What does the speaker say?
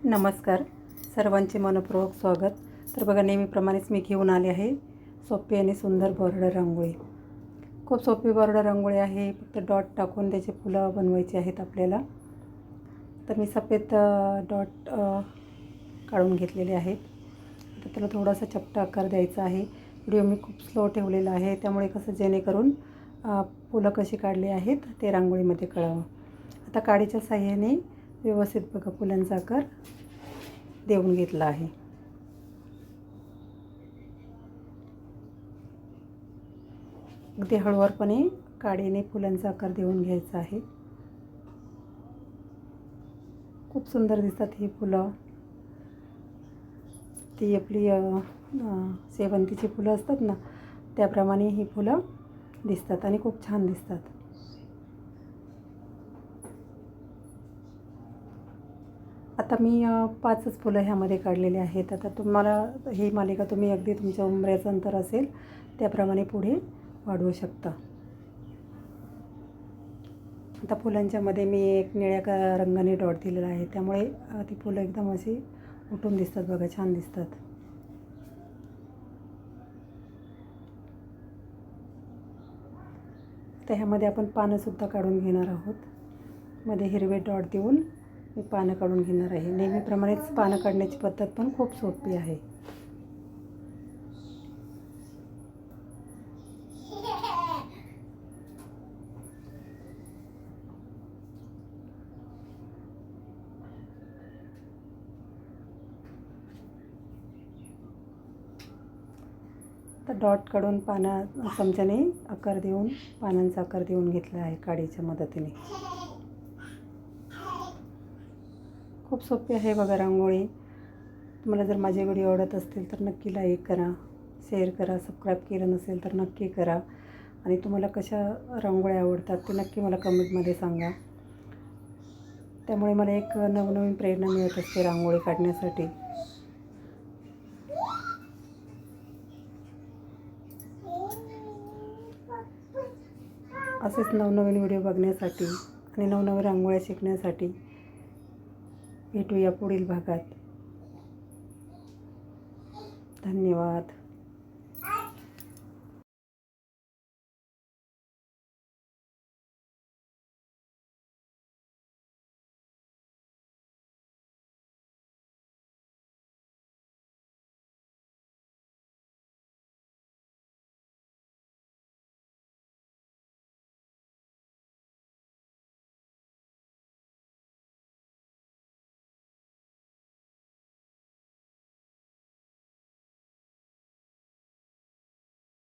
नमस्कार, सर्वांचे मनपूर्वक स्वागत. तर बघा, नेहमीप्रमाणेच मी घेऊन आले आहे सोपी आणि सुंदर बॉर्डर रांगोळी. खूप सोपी बॉर्डर रांगोळी आहे. फक्त डॉट टाकून त्याचे फुलं बनवायचे आहेत आपल्याला. तर मी सफेद डॉट काढून घेतलेले आहेत. तर त्याला थोडासा चपटा आकार द्यायचा आहे. व्हिडिओ मी खूप स्लो ठेवलेला आहे, त्यामुळे कसं जेणेकरून फुलं कशी काढली आहेत ते रांगोळीमध्ये कळावं. आता काडीच्या साह्याने व्यवस्थित बघा फुलांचा आकार देऊन घेतला आहे. अगदी हळूवारपणे काडीने फुलांचा आकार देऊन घ्यायचा आहे. खूप सुंदर दिसतात ही फुलं. ती आपली शेवंतीची फुलं असतात ना, त्याप्रमाणे ही फुलं दिसतात आणि खूप छान दिसतात. आता मी 5च फुलं ह्यामध्ये काढलेले आहेत. आता तुम्हाला ही मालिका तुम्ही अगदी तुमच्या उंबऱ्याचं अंतर असेल त्याप्रमाणे पुढे वाढवू शकता. आता फुलांच्या मध्ये मी एक निळ्या रंगाने डॉट दिलेला आहे, त्यामुळे ती फुलं एकदम अशी उठून दिसतात बघा, छान दिसतात. तर ह्यामध्ये आपण पानंसुद्धा काढून घेणार आहोत. मध्ये हिरवे डॉट देऊन मी पानं काढून घेणार आहे. नेहमीप्रमाणेच पानं काढण्याची पद्धत पण खूप सोपी आहे. तर डॉट काढून चमच्याने आकार देऊन पानांचा आकार देऊन घेतला आहे काडीच्या मदतीने. खूप सोपी आहे बघा रांगोळी. तुम्हाला जर माझे व्हिडिओ आवडत असतील तर नक्की लाईक करा, शेअर करा, सबस्क्राईब केलं नसेल तर नक्की करा. आणि तुम्हाला कशा रांगोळ्या आवडतात ते नक्की मला कमेंटमध्ये सांगा. त्यामुळे मला एक नवनवीन प्रेरणा मिळत असते रांगोळी काढण्यासाठी. असेच नवनवीन व्हिडिओ बघण्यासाठी आणि नवनवीन रांगोळ्या शिकण्यासाठी भेटूया पुढील भागात. धन्यवाद.